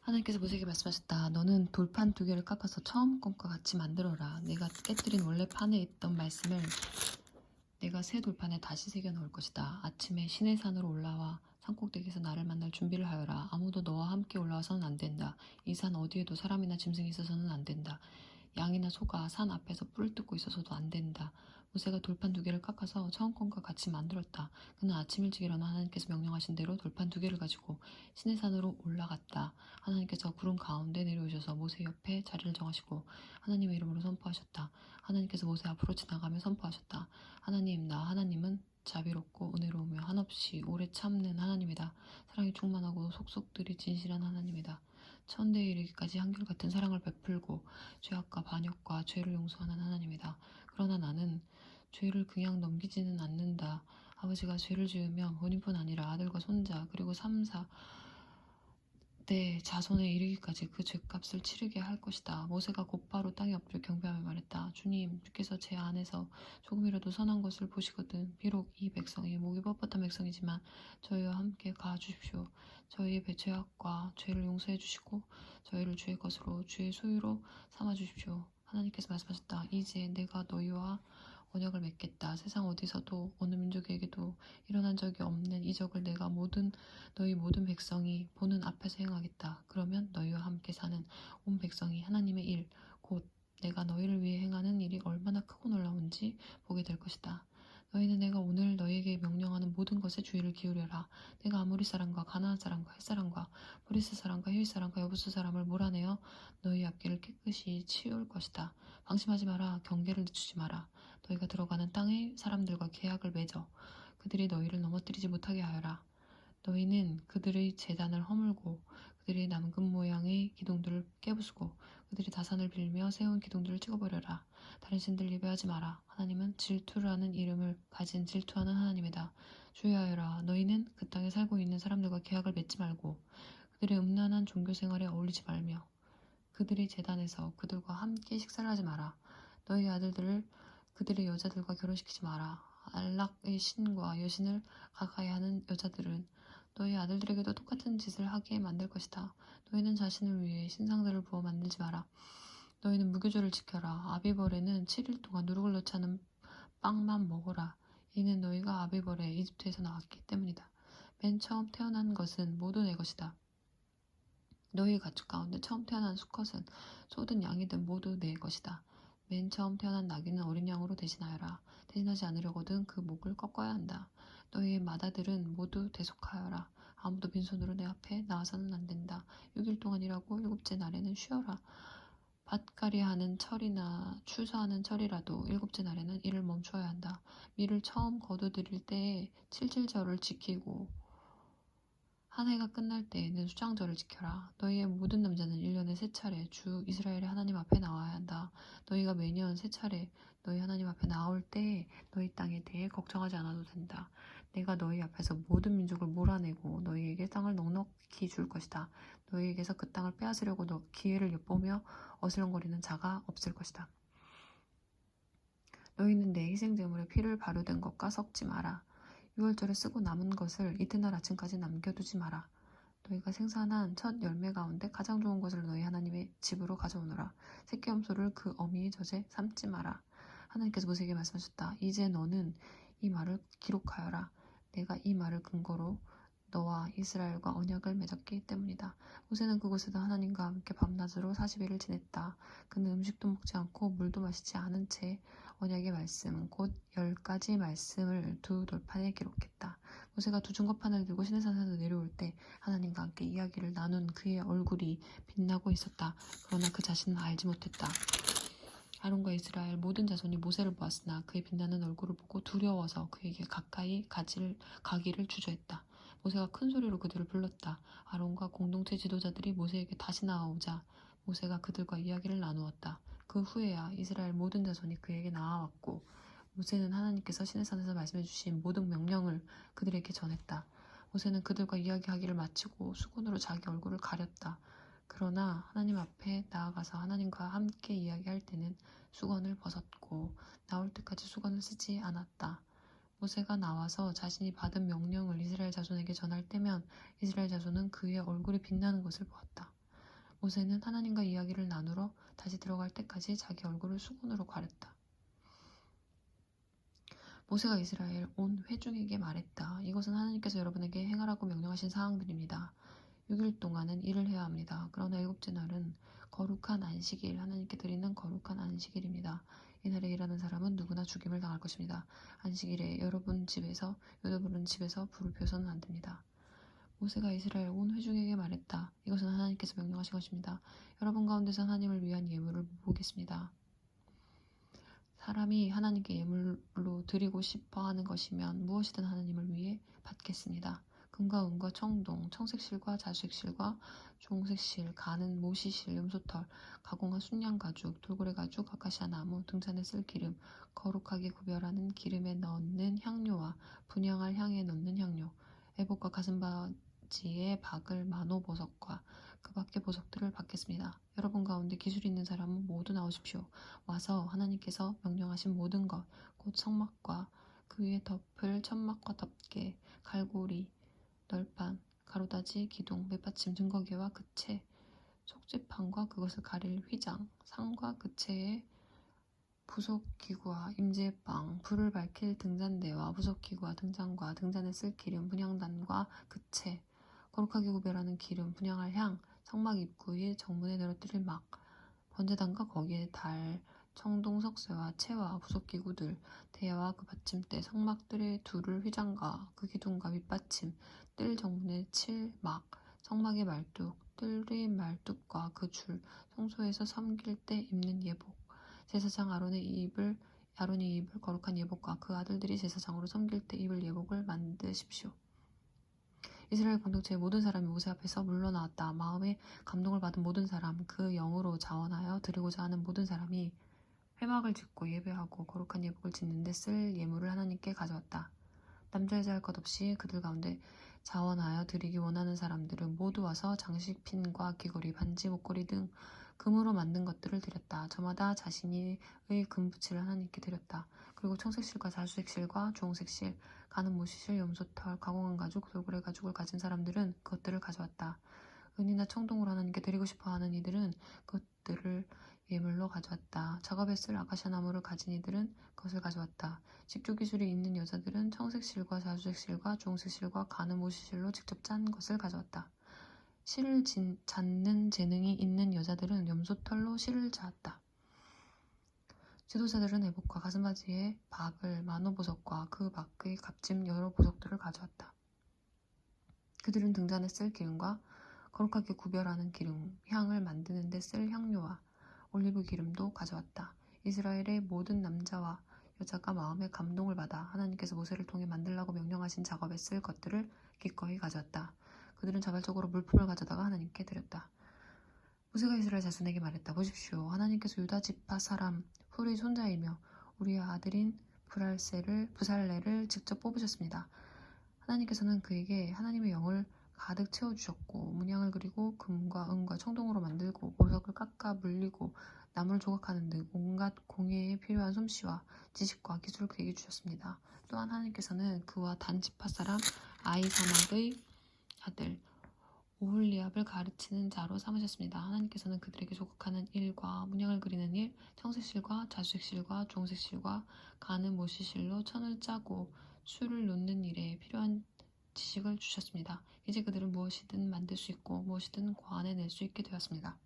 하나님께서 모세에게 말씀하셨다. 너는 돌판 2개를 깎아서 처음 것과 같이 만들어라. 내가 깨뜨린 원래 판에 있던 말씀을 내가 새 돌판에 다시 새겨 넣을 것이다. 아침에 시내 산으로 올라와 산꼭대기에서 나를 만날 준비를 하여라. 아무도 너와 함께 올라와서는 안 된다. 이 산 어디에도 사람이나 짐승이 있어서는 안 된다. 양이나 소가 산 앞에서 뿔을 뜯고 있어서도 안 된다. 모세가 돌판 2개를 깎아서 처음 것과 같이 만들었다. 그는 아침 일찍 일어나 하나님께서 명령하신 대로 돌판 2개를 가지고 시내산으로 올라갔다. 하나님께서 구름 가운데 내려오셔서 모세 옆에 자리를 정하시고 하나님의 이름으로 선포하셨다. 하나님께서 모세 앞으로 지나가며 선포하셨다. 하나님, 나 하나님은 자비롭고 은혜로우며 한없이 오래 참는 하나님이다. 사랑이 충만하고 속속들이 진실한 하나님이다. 천대에 이르기까지 한결같은 사랑을 베풀고 죄악과 반역과 죄를 용서하는 하나님이다. 그러나 나는 죄를 그냥 넘기지는 않는다. 아버지가 죄를 지으면 본인뿐 아니라 아들과 손자 그리고 3, 4대 자손에 이르기까지 그 죄값을 치르게 할 것이다. 모세가 곧바로 땅에 엎드려 경배하며 말했다. 주님, 주께서 제 안에서 조금이라도 선한 것을 보시거든 비록 이 백성이 목이 뻣뻣한 백성이지만 저희와 함께 가주십시오. 저희의 죄악과 죄를 용서해 주시고 저희를 주의 것으로 주의 소유로 삼아 주십시오. 하나님께서 말씀하셨다. 이제 내가 너희와 언약을 맺겠다. 세상 어디서도 어느 민족에게도 일어난 적이 없는 이적을 내가 너희 모든 백성이 보는 앞에서 행하겠다. 그러면 너희와 함께 사는 온 백성이 하나님의 일, 곧 내가 너희를 위해 행하는 일이 얼마나 크고 놀라운지 보게 될 것이다. 너희는 내가 오늘 너희에게 명령하는 모든 것에 주의를 기울여라. 내가 아모리 사람과 가나안 사람과 헷 사람과 브리스 사람과 히윗 사람과 여부스 사람을 몰아내어 너희 앞길을 깨끗이 치울 것이다. 방심하지 마라. 경계를 늦추지 마라. 너희가 들어가는 땅의 사람들과 계약을 맺어 그들이 너희를 넘어뜨리지 못하게 하여라. 너희는 그들의 제단을 허물고 그들의 남금 모양의 기둥들을 깨부수고 그들이 다산을 빌며 세운 기둥들을 찍어버려라. 다른 신들 예배하지 마라. 하나님은 질투라는 이름을 가진 질투하는 하나님이다. 주의하여라. 너희는 그 땅에 살고 있는 사람들과 계약을 맺지 말고 그들의 음란한 종교 생활에 어울리지 말며 그들의 제단에서 그들과 함께 식사를 하지 마라. 너희 아들들을 그들의 여자들과 결혼시키지 마라. 안락의 신과 여신을 가까이 하는 여자들은 너희 아들들에게도 똑같은 짓을 하게 만들 것이다. 너희는 자신을 위해 신상들을 부어 만들지 마라. 너희는 무교절을 지켜라. 아비벌에는 7일 동안 누룩을 넣지 않은 빵만 먹어라. 이는 너희가 아비벌에 이집트에서 나왔기 때문이다. 맨 처음 태어난 것은 모두 내 것이다. 너희 가축 가운데 처음 태어난 수컷은 소든 양이든 모두 내 것이다. 맨 처음 태어난 나귀는 어린 양으로 대신하여라. 대신하지 않으려거든 그 목을 꺾어야 한다. 너희의 마다들은 모두 대속하여라. 아무도 빈손으로 내 앞에 나와서는 안 된다. 6일 동안 일하고 7째 날에는 쉬어라. 밭갈이하는 철이나 추수하는 철이라도 7째 날에는 일을 멈추어야 한다. 밀을 처음 거두드릴 때에 7.7절을 지키고 한 해가 끝날 때에는 수장절을 지켜라. 너희의 모든 남자는 1년에 3차례 주 이스라엘의 하나님 앞에 나와야 한다. 너희가 매년 3차례 너희 하나님 앞에 나올 때에 너희 땅에 대해 걱정하지 않아도 된다. 내가 너희 앞에서 모든 민족을 몰아내고 너희에게 땅을 넉넉히 줄 것이다. 너희에게서 그 땅을 빼앗으려고 기회를 엿보며 어슬렁거리는 자가 없을 것이다. 너희는 내 희생제물에 피를 발효된 것과 섞지 마라. 6월절에 쓰고 남은 것을 이튿날 아침까지 남겨두지 마라. 너희가 생산한 첫 열매 가운데 가장 좋은 것을 너희 하나님의 집으로 가져오너라. 새끼염소를 그 어미의 젖에 삶지 마라. 하나님께서 모세에게 말씀하셨다. 이제 너는 이 말을 기록하여라. 내가 이 말을 근거로 너와 이스라엘과 언약을 맺었기 때문이다. 모세는 그곳에서 하나님과 함께 밤낮으로 40일을 지냈다. 그는 음식도 먹지 않고 물도 마시지 않은 채 언약의 말씀 곧 10가지 말씀을 2돌판에 기록했다. 모세가 2증거판을 들고 시내산에서 내려올 때 하나님과 함께 이야기를 나눈 그의 얼굴이 빛나고 있었다. 그러나 그 자신은 알지 못했다. 아론과 이스라엘 모든 자손이 모세를 보았으나 그의 빛나는 얼굴을 보고 두려워서 그에게 가까이 가기를 주저했다. 모세가 큰 소리로 그들을 불렀다. 아론과 공동체 지도자들이 모세에게 다시 나아오자 모세가 그들과 이야기를 나누었다. 그 후에야 이스라엘 모든 자손이 그에게 나아왔고 모세는 하나님께서 시내산에서 말씀해 주신 모든 명령을 그들에게 전했다. 모세는 그들과 이야기하기를 마치고 수건으로 자기 얼굴을 가렸다. 그러나 하나님 앞에 나아가서 하나님과 함께 이야기할 때는 수건을 벗었고 나올 때까지 수건을 쓰지 않았다. 모세가 나와서 자신이 받은 명령을 이스라엘 자손에게 전할 때면 이스라엘 자손은 그의 얼굴이 빛나는 것을 보았다. 모세는 하나님과 이야기를 나누러 다시 들어갈 때까지 자기 얼굴을 수건으로 가렸다. 모세가 이스라엘 온 회중에게 말했다. 이것은 하나님께서 여러분에게 행하라고 명령하신 사항들입니다. 6일 동안은 일을 해야 합니다. 그러나 일곱째 날은 거룩한 안식일, 하나님께 드리는 거룩한 안식일입니다. 이날에 일하는 사람은 누구나 죽임을 당할 것입니다. 안식일에 여러분 집에서 불을 펴서는 안 됩니다. 모세가 이스라엘 온 회중에게 말했다. 이것은 하나님께서 명령하신 것입니다. 여러분 가운데서 하나님을 위한 예물을 보겠습니다. 사람이 하나님께 예물로 드리고 싶어 하는 것이면 무엇이든 하나님을 위해 받겠습니다. 금과 은과 청동, 청색실과 자색실과 종색실, 가는 모시실, 염소털, 가공한 순양 가죽, 돌고래 가죽, 아카시아 나무, 등잔에 쓸 기름, 거룩하게 구별하는 기름에 넣는 향료와 분향할 향에 넣는 향료, 애복과 가슴바지에 박을 마노보석과 그 밖의 보석들을 받겠습니다. 여러분 가운데 기술이 있는 사람은 모두 나오십시오. 와서 하나님께서 명령하신 모든 것, 곧 성막과 그 위에 덮을 천막과 덮개, 갈고리, 널판, 가로다지, 기둥, 밑받침, 증거계와 그 채, 속죄판과 그것을 가릴 휘장, 상과 그 채의 부속기구와 임재방, 불을 밝힐 등잔대와 부속기구와 등잔과 등잔에 쓸 기름, 분향단과 그 채, 거룩하게 구별하는 기름, 분향할 향, 성막 입구의 정문에 늘어뜨릴 막, 번제단과 거기에 달, 청동 석쇠와 채와 부속기구들, 대야와 그 받침대, 성막들의 둘을 휘장과 그 기둥과 밑받침, 뜰 정문에 칠 막, 성막의 말뚝, 뜰의 말뚝과 그 줄, 성소에서 섬길 때 입는 예복, 제사장 아론이 입을 거룩한 예복과 그 아들들이 제사장으로 섬길 때 입을 예복을 만드십시오. 이스라엘 공동체의 모든 사람이 모세 앞에서 물러나왔다. 마음에 감동을 받은 모든 사람, 그 영으로 자원하여 드리고자 하는 모든 사람이 회막을 짓고 예배하고 거룩한 예복을 짓는데 쓸 예물을 하나님께 가져왔다. 남자 여자 할 것 없이 그들 가운데 자원하여 드리기 원하는 사람들은 모두 와서 장식, 핀과 귀걸이, 반지, 목걸이 등 금으로 만든 것들을 드렸다. 저마다 자신의 금붙이를 하나님께 드렸다. 그리고 청색실과 자수색실과 주홍색실, 가는 모시실, 염소털, 가공한 가죽, 돌고래 가죽을 가진 사람들은 그것들을 가져왔다. 은이나 청동으로 하나님께 드리고 싶어하는 이들은 그것들을 예물로 가져왔다. 작업에 쓸 아카시아 나무를 가진 이들은 그것을 가져왔다. 직조 기술이 있는 여자들은 청색실과 자주색실과 주홍색실과 가는 모시실로 직접 짠 것을 가져왔다. 실을 잡는 재능이 있는 여자들은 염소털로 실을 자았다. 지도자들은 애복과 가슴바지에 박을 마노보석과 그 밖의 값진 여러 보석들을 가져왔다. 그들은 등잔에 쓸 기름과 거룩하게 구별하는 기름, 향을 만드는 데 쓸 향료와 올리브 기름도 가져왔다. 이스라엘의 모든 남자와 여자가 마음의 감동을 받아 하나님께서 모세를 통해 만들라고 명령하신 작업에 쓸 것들을 기꺼이 가져왔다. 그들은 자발적으로 물품을 가져다가 하나님께 드렸다. 모세가 이스라엘 자손에게 말했다. 보십시오. 하나님께서 유다 지파 사람 훌의 손자이며 우리의 아들인 부살레를 직접 뽑으셨습니다. 하나님께서는 그에게 하나님의 영을 가득 채워주셨고 문양을 그리고 금과 은과 청동으로 만들고 보석을 깎아 물리고 나무를 조각하는 등 온갖 공예에 필요한 솜씨와 지식과 기술을 그에게 주셨습니다. 또한 하나님께서는 그와 단 지파 사람 아이사막의 아들 오홀리압을 가르치는 자로 삼으셨습니다. 하나님께서는 그들에게 조각하는 일과 문양을 그리는 일, 청색실과 자수색실과 종색실과 가는 모시실로 천을 짜고 술을 놓는 일에 필요한 지식을 주셨습니다. 이제 그들은 무엇이든 만들 수 있고 무엇이든 고안해낼 수 있게 되었습니다.